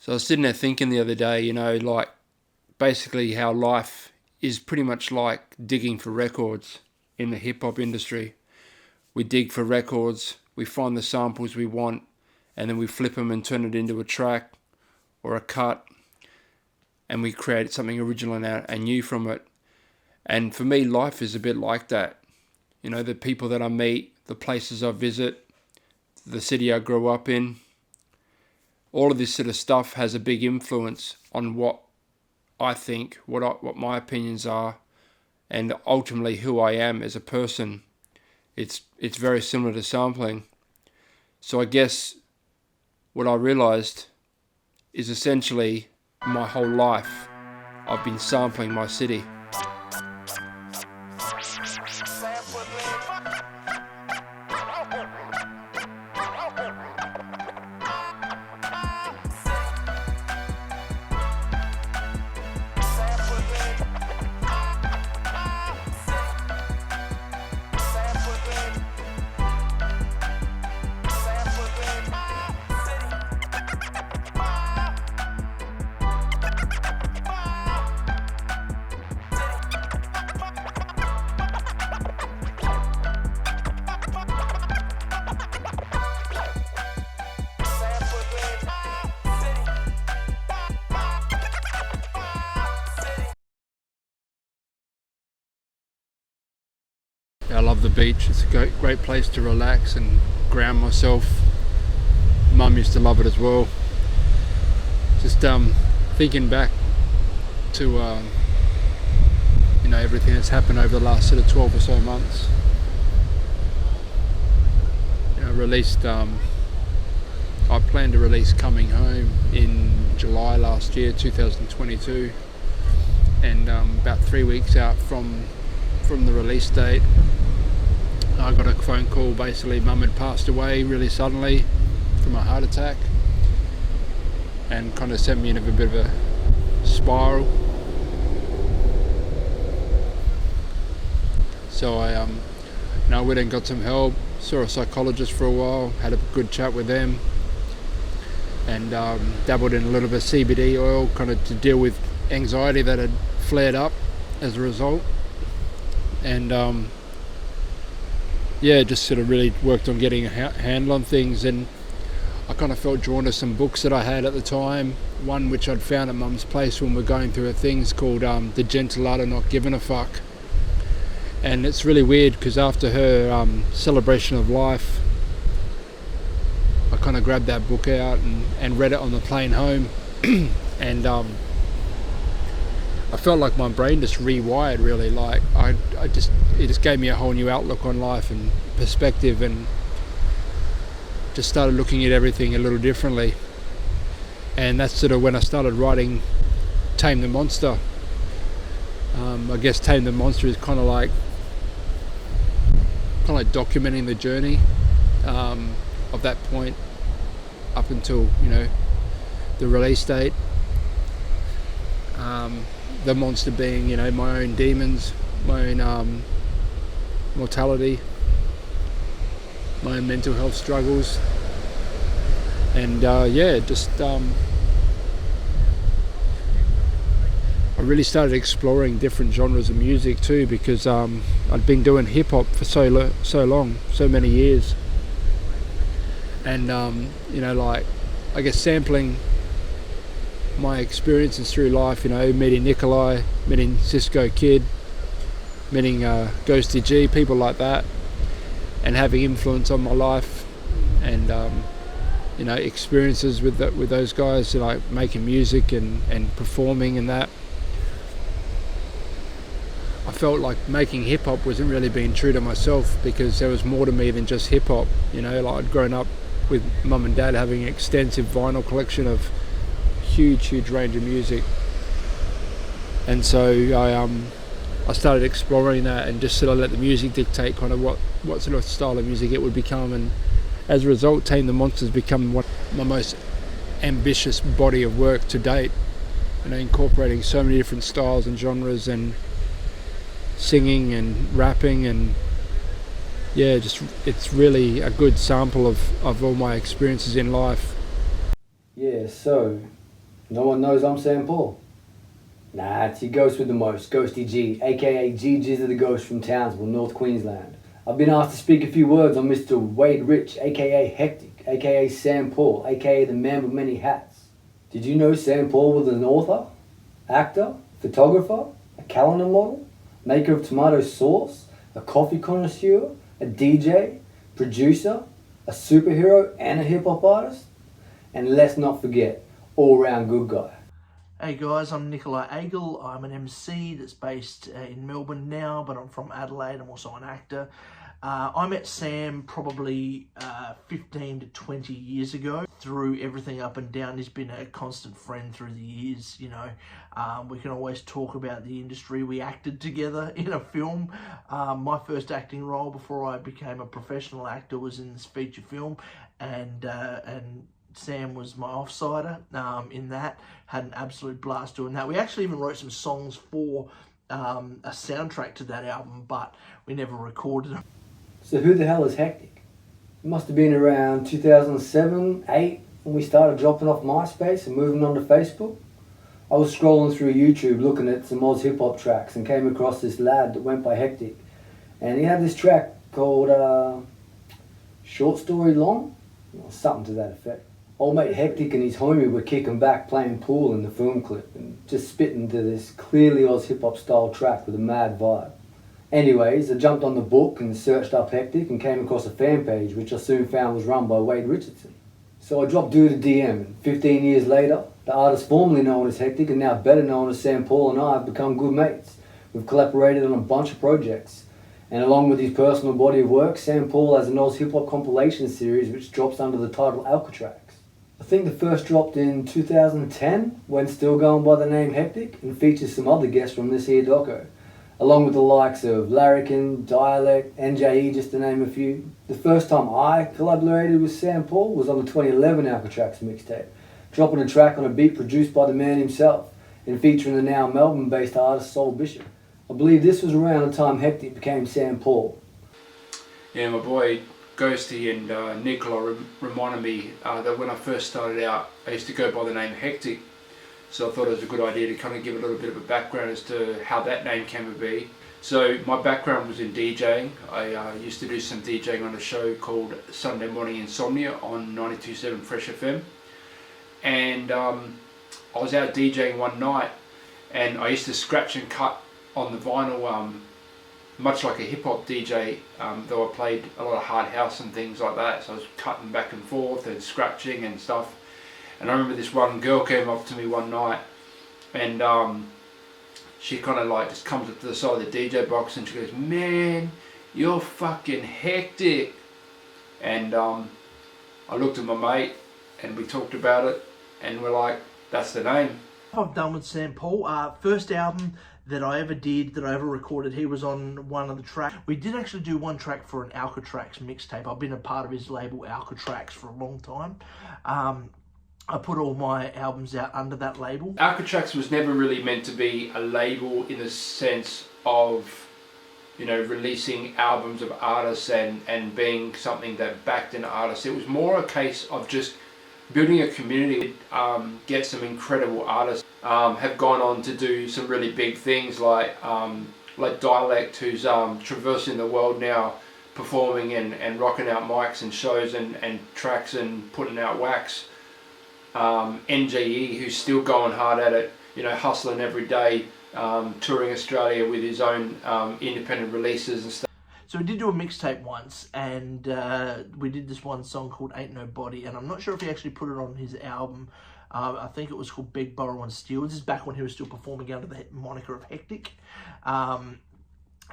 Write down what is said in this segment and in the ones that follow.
So I was sitting there thinking the other day, like basically how life is pretty much like digging for records in the hip hop industry. We dig for records, we find the samples we want, and then we flip them and turn it into a track or a cut, and we create something original and new from it. And for me, life is a bit like that. The people that I meet, the places I visit, the city I grew up in, all of this sort of stuff has a big influence on what I think, what my opinions are, and ultimately who I am as a person. It's very similar to sampling. So I guess what I realized is essentially my whole life I've been sampling my city. I love the beach. It's a great place to relax and ground myself. Mum used to love it as well. Just thinking back to everything that's happened over the last sort of 12 or so months. Released. I planned to release Coming Home in July last year, 2022, and about 3 weeks out from the release date, I got a phone call. Basically, Mum had passed away really suddenly from a heart attack, and kind of sent me into a bit of a spiral. So I went and got some help, saw a psychologist for a while, had a good chat with them, and dabbled in a little bit of CBD oil, kind of to deal with anxiety that had flared up as a result. And just sort of really worked on getting a handle on things. And I kind of felt drawn to some books that I had at the time. One which I'd found at Mum's place when we're going through her things, called The Gentle Art of Not Giving a Fuck. And it's really weird because after her celebration of life, I kind of grabbed that book out and read it on the plane home. And I felt like my brain just rewired, really. Like it just gave me a whole new outlook on life and perspective, and just started looking at everything a little differently. And that's sort of when I started writing Tame the Monster. I guess Tame the Monster is kind of like documenting the journey of that point up until the release date. The monster being my own demons, my own mortality, my own mental health struggles, and I really started exploring different genres of music too, because I'd been doing hip hop for so long, so many years, and I guess sampling my experiences through life, meeting Nikolai, meeting Cisco Kid, meeting Ghosty G, people like that, and having influence on my life, and experiences with those guys, like making music and performing and that. I felt like making hip hop wasn't really being true to myself, because there was more to me than just hip hop. Like I'd grown up with Mum and Dad having an extensive vinyl collection of huge range of music, and so I started exploring that and just sort of let the music dictate kind of what sort of style of music it would become. And as a result, Tame the Monster's become one of my most ambitious body of work to date, incorporating so many different styles and genres, and singing and rapping, and it's really a good sample of all my experiences in life. So No one knows I'm SamPaul. Nah, it's your ghost with the most, Ghosty G, aka G Jizza the Ghost from Townsville, North Queensland. I've been asked to speak a few words on Mr. Wade Rich, aka Hectic, aka SamPaul, aka the man with many hats. Did you know SamPaul was an author, actor, photographer, a calendar model, maker of tomato sauce, a coffee connoisseur, a DJ, producer, a superhero, and a hip hop artist? And let's not forget, all round good guy. Hey guys, I'm Nikolai Agel. I'm an MC that's based in Melbourne now, but I'm from Adelaide. I'm also an actor. I met Sam probably 15 to 20 years ago. Through everything up and down, he's been a constant friend through the years, you know. We can always talk about the industry. We acted together in a film. My first acting role before I became a professional actor was in this feature film, and Sam was my offsider in that. Had an absolute blast doing that. We actually even wrote some songs for a soundtrack to that album, but we never recorded them. So who the hell is Hectic? It must have been around 2007, 8 when we started dropping off MySpace and moving on to Facebook. I was scrolling through YouTube looking at some Oz hip hop tracks and came across this lad that went by Hectic. And he had this track called Short Story Long, or something to that effect. Old mate Hectic and his homie were kicking back playing pool in the film clip and just spitting to this clearly Oz hip hop style track with a mad vibe. Anyways, I jumped on the book and searched up Hectic and came across a fan page which I soon found was run by Wade Richardson. So I dropped dude a DM, and 15 years later, the artist formerly known as Hectic and now better known as SamPaul and I have become good mates. We've collaborated on a bunch of projects. And along with his personal body of work, SamPaul has an Oz hip hop compilation series which drops under the title Alcatrax. I think the first dropped in 2010 when still going by the name Hectic and features some other guests from this here doco, along with the likes of Larrikin, Dialect, NJE, just to name a few. The first time I collaborated with SamPaul was on the 2011 Alcatrax mixtape, dropping a track on a beat produced by the man himself and featuring the now Melbourne-based artist Soul Bishop. I believe this was around the time Hectic became SamPaul. Yeah, my boy Ghosty and Nicola reminded me that when I first started out, I used to go by the name Hectic. So I thought it was a good idea to kind of give a little bit of a background as to how that name came to be. So my background was in DJing. I used to do some DJing on a show called Sunday Morning Insomnia on 92.7 Fresh FM. And I was out DJing one night and I used to scratch and cut on the vinyl, much like a hip hop DJ, though I played a lot of hard house and things like that. So I was cutting back and forth and scratching and stuff. And I remember this one girl came up to me one night and she kind of like just comes up to the side of the DJ box and she goes, "Man, you're fucking Hectic." And I looked at my mate and we talked about it and we're like, that's the name. I've done with SamPaul. First album that I ever did, that I ever recorded, he was on one of the tracks. We did actually do one track for an Alcatrax mixtape. I've been a part of his label Alcatrax for a long time. I put all my albums out under that label. Alcatrax was never really meant to be a label in the sense of, you know, releasing albums of artists and being something that backed an artist. It was more a case of just building a community. Get some incredible artists have gone on to do some really big things like Dialect, who's traversing the world now, performing and rocking out mics and shows and tracks and putting out wax. NJE, who's still going hard at it, you know, hustling every day, touring Australia with his own independent releases and stuff. So we did do a mixtape once, and we did this one song called Ain't Nobody, and I'm not sure if he actually put it on his album. I think it was called Beg, Borrow and Steal. This is back when he was still performing under the moniker of Hectic.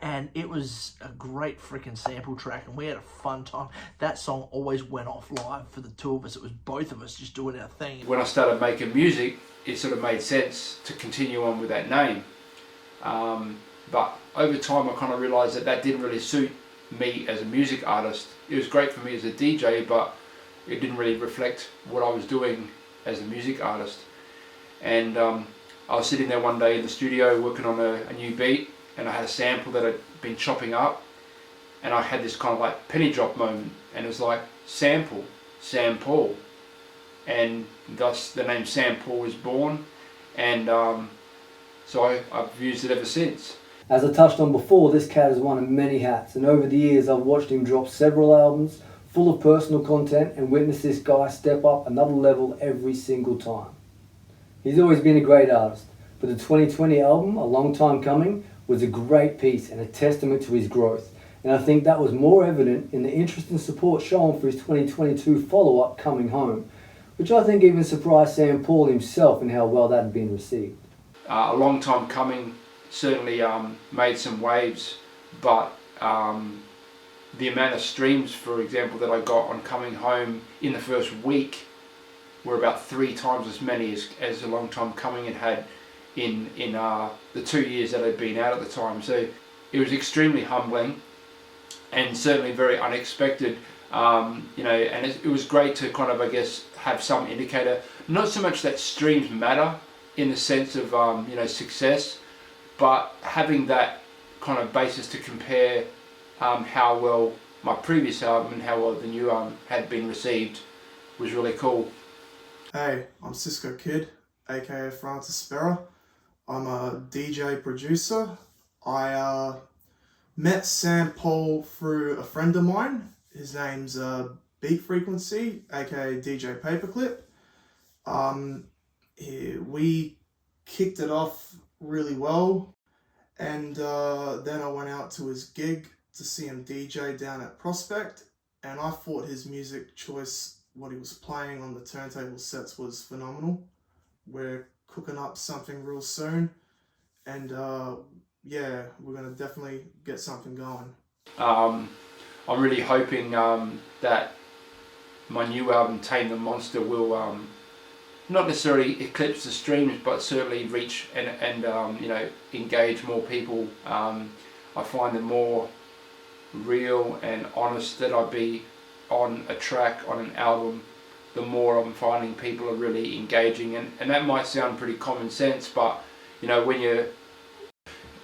And it was a great freaking sample track, and we had a fun time. That song always went off live for the two of us. It was both of us just doing our thing. When I started making music, it sort of made sense to continue on with that name. But over time I kind of realised that didn't really suit me as a music artist. It was great for me as a DJ, but it didn't really reflect what I was doing as a music artist. And I was sitting there one day in the studio working on a new beat, and I had a sample that I'd been chopping up, and I had this kind of like penny drop moment, and it was like, sample, SamPaul. and thus the name SamPaul was born, and so I've used it ever since. As I touched on before, this cat has worn many hats, and over the years I've watched him drop several albums full of personal content and witnessed this guy step up another level every single time. He's always been a great artist, but the 2020 album, A Long Time Coming, was a great piece and a testament to his growth, and I think that was more evident in the interest and support shown for his 2022 follow-up, Coming Home, which I think even surprised SamPaul himself in how well that had been received. A Long Time Coming certainly made some waves, but the amount of streams, for example, that I got on Coming Home in the first week were about 3 times as many as A Long Time Coming had in the 2 years that I'd been out at the time. So it was extremely humbling and certainly very unexpected, and it was great to kind of, I guess, have some indicator. Not so much that streams matter in the sense of success, but having that kind of basis to compare how well my previous album and how well the new album had been received was really cool. Hey, I'm Cisco Kid, aka Francis Sparrow. I'm a DJ producer. I met SamPaul through a friend of mine. His name's Beat Frequency, aka DJ Paperclip. We kicked it off really well, and then I went out to his gig to see him DJ down at Prospect, and I thought his music choice, what he was playing on the turntable sets, was phenomenal. We're cooking up something real soon, and yeah, we're gonna definitely get something going. I'm really hoping that my new album, Tame the Monster, will not necessarily eclipse the streams, but certainly reach and engage more people. I find the more real and honest that I be on a track, on an album, the more I'm finding people are really engaging, and that might sound pretty common sense, but when you're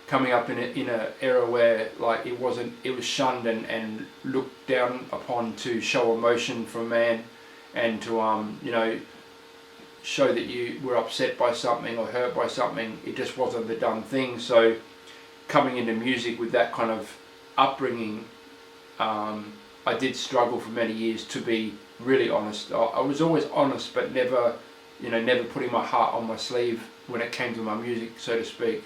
coming up in a era where like it was shunned and looked down upon to show emotion for a man and to show that you were upset by something or hurt by something, it just wasn't the done thing. So coming into music with that kind of upbringing, I did struggle for many years to be really honest. I was always honest, but never putting my heart on my sleeve when it came to my music, so to speak.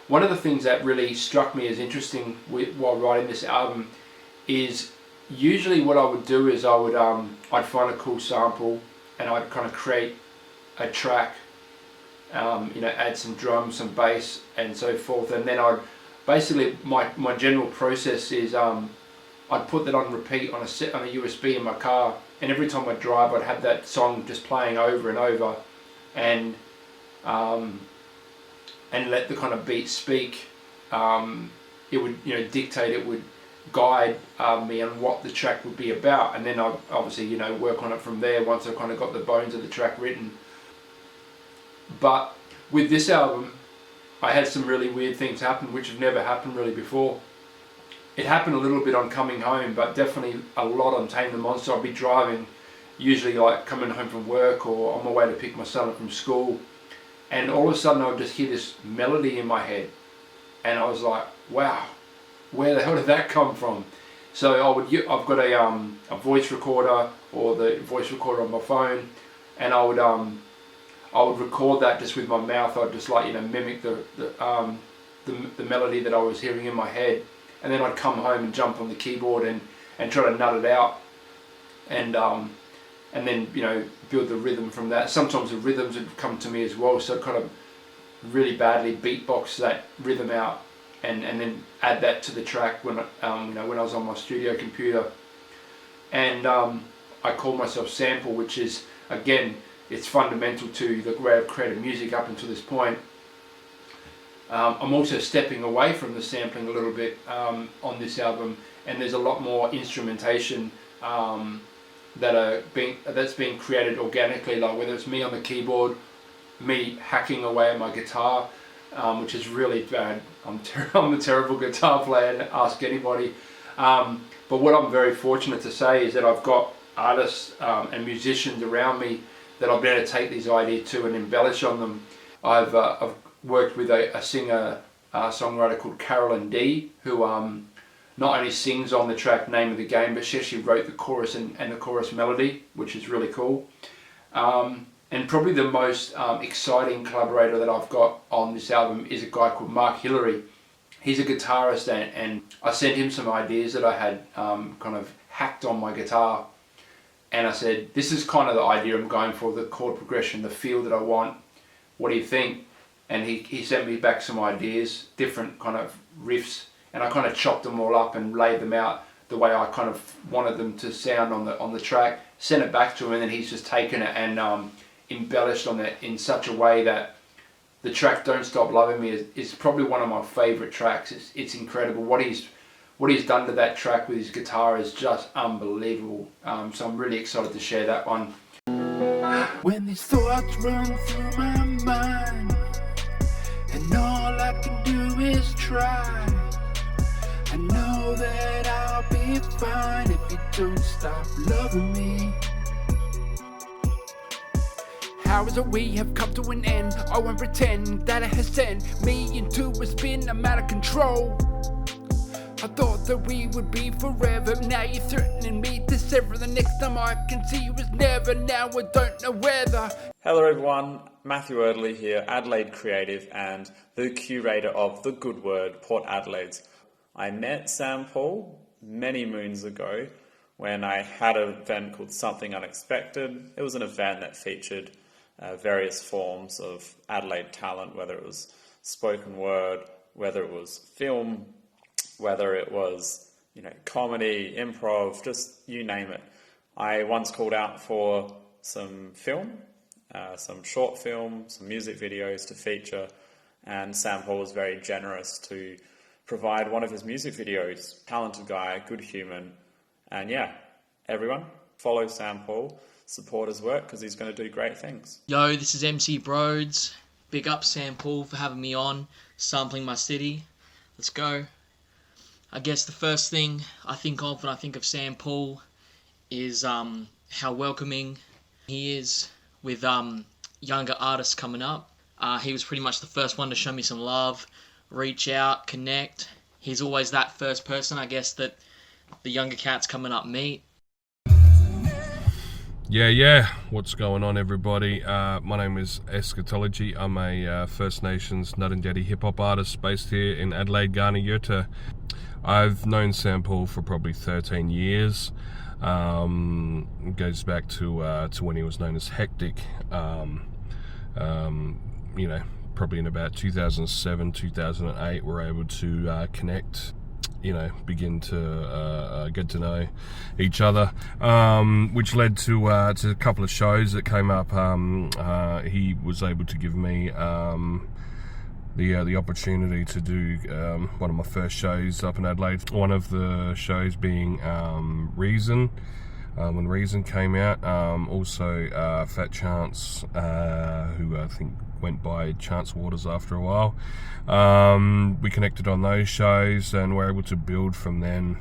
One of the things that really struck me as interesting while writing this album is usually what I would do is I'd find a cool sample and I'd kind of create a track, add some drums, some bass, and so forth, and then I'd basically my general process is I'd put that on repeat on a USB in my car, and every time I drive I'd have that song just playing over and over, and let the kind of beat speak. It would dictate, it would guide me on what the track would be about, and then I'd obviously work on it from there once I kind of got the bones of the track written. But with this album I had some really weird things happen which have never happened really before. It happened a little bit on Coming Home, but definitely a lot on Tame the Monster. I'd be driving, usually like coming home from work or on my way to pick my son up from school, and all of a sudden I would just hear this melody in my head, and I was like, wow, where the hell did that come from? So I've got a voice recorder, or the voice recorder on my phone, and I would record that just with my mouth. I'd just mimic the melody that I was hearing in my head, and then I'd come home and jump on the keyboard and try to nut it out, and then build the rhythm from that. Sometimes the rhythms would come to me as well, so I'd kind of really badly beatbox that rhythm out and then add that to the track when when I was on my studio computer. And I call myself SamPaul, which is, again, it's fundamental to the way I've created music up until this point. I'm also stepping away from the sampling a little bit on this album, and there's a lot more instrumentation that's being created organically, like whether it's me on the keyboard, me hacking away at my guitar, which is really bad. I'm a terrible guitar player, ask anybody. But what I'm very fortunate to say is that I've got artists and musicians around me that I've been able to take these ideas to and embellish on them. I've worked with a singer, songwriter called Carolyn D, who not only sings on the track Name of the Game, but she actually wrote the chorus and the chorus melody, which is really cool. And probably the most exciting collaborator that I've got on this album is a guy called Mark Hillary. He's a guitarist, and I sent him some ideas that I had kind of hacked on my guitar. And I said, this is kind of the idea I'm going for, the chord progression, the feel that I want. What do you think? And he sent me back some ideas, different kind of riffs, and I kind of chopped them all up and laid them out the way I kind of wanted them to sound on the track. Sent it back to him, and then he's just taken it and embellished on it in such a way that the track Don't Stop Loving Me is probably one of my favourite tracks. It's incredible. What he's done to that track with his guitar is just unbelievable. So I'm really excited to share that one. When these thoughts run through my mind, and all I can do is try, I know that I'll be fine if you don't stop loving me. How is it we have come to an end? I won't pretend that it has sent me into a spin, I'm out of control. I thought that we would be forever, now you're threatening me to sever. The next time I can see you is never, now I don't know whether. Hello everyone, Matthew Erdley here, Adelaide Creative and the curator of The Good Word, Port Adelaide's. I met SamPaul many moons ago when I had an event called Something Unexpected. It was an event that featured various forms of Adelaide talent, whether it was spoken word, whether it was film, whether it was, comedy, improv, just you name it. I once called out for some film, some short film, some music videos to feature, and SamPaul was very generous to provide one of his music videos. Talented guy, good human, and yeah, everyone follow SamPaul, support his work because he's going to do great things. Yo, this is MC Broads. Big up SamPaul for having me on, sampling my city. Let's go. I guess the first thing I think of when I think of SamPaul is how welcoming he is with younger artists coming up. He was pretty much the first one to show me some love, reach out, connect. He's always that first person, I guess, that the younger cats coming up meet. Yeah. What's going on, everybody? My name is Eschatology. I'm a First Nations Nuttingjetty hip-hop artist based here in Adelaide, Ghana, Yurta. I've known SamPaul for probably 13 years. It goes back to when he was known as Hectic. Probably in about 2007, 2008, we're able to connect, begin to get to know each other, which led to a couple of shows that came up. He was able to give me the opportunity to do one of my first shows up in Adelaide. One of the shows being Reason, when Reason came out. Also Fat Chance, who I think went by Chance Waters after a while. We connected on those shows and were able to build from then.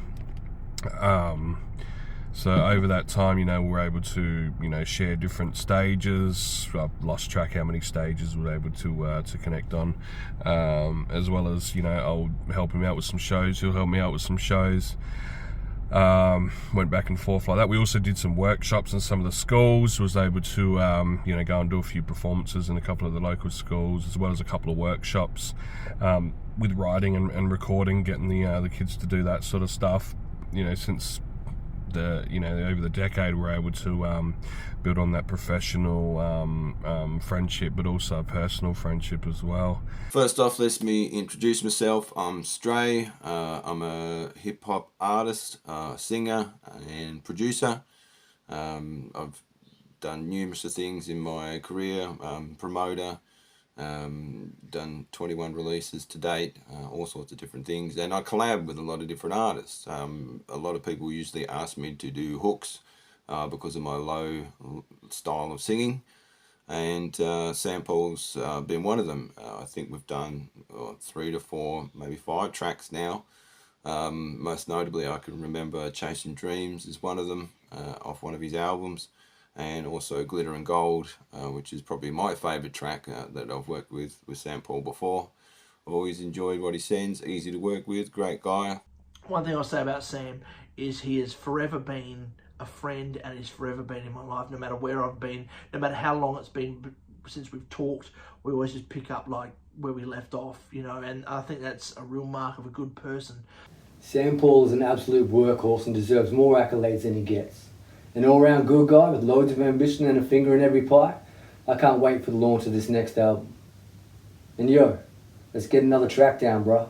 So over that time, we were able to, share different stages. I've lost track how many stages we were able to connect on, as well as, I'll help him out with some shows. He'll help me out with some shows. Went back and forth like that. We also did some workshops in some of the schools. Was able to, go and do a few performances in a couple of the local schools, as well as a couple of workshops with writing and recording, getting the kids to do that sort of stuff. Since over the decade, we're able to build on that professional friendship, but also personal friendship as well. First off, let me introduce myself. I'm Stray. I'm a hip-hop artist, singer and producer. I've done numerous of things in my career, promoter, done 21 releases to date, all sorts of different things, and I collab with a lot of different artists. A lot of people usually ask me to do hooks because of my low style of singing, and SamPaul's been one of them. I think we've done 3 to 4, maybe 5 tracks now. Most notably, I can remember Chasing Dreams is one of them, off one of his albums. and also Glitter and Gold, which is probably my favourite track that I've worked with SamPaul before. I've always enjoyed what he sends, easy to work with, great guy. One thing I'll say about Sam is he has forever been a friend, and he's forever been in my life, no matter where I've been, no matter how long it's been since we've talked. We always just pick up like where we left off, you know, and I think that's a real mark of a good person. SamPaul is an absolute workhorse and deserves more accolades than he gets. An all-round good guy with loads of ambition and a finger in every pie. I can't wait for the launch of this next album. And yo, let's get another track down, bruh.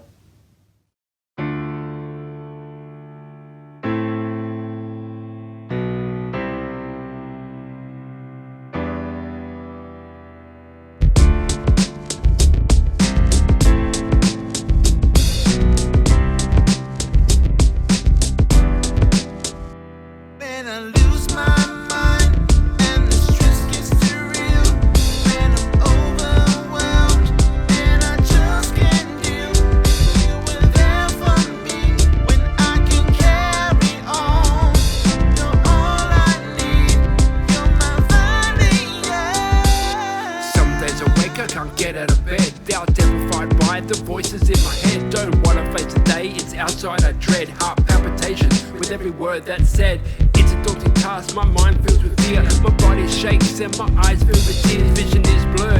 Get out of bed, doubt amplified by the voices in my head. Don't wanna face the day, it's outside I dread. Heart palpitations with every word that's said. It's a daunting task, my mind fills with fear. My body shakes and my eyes fill with tears. Vision is blurred.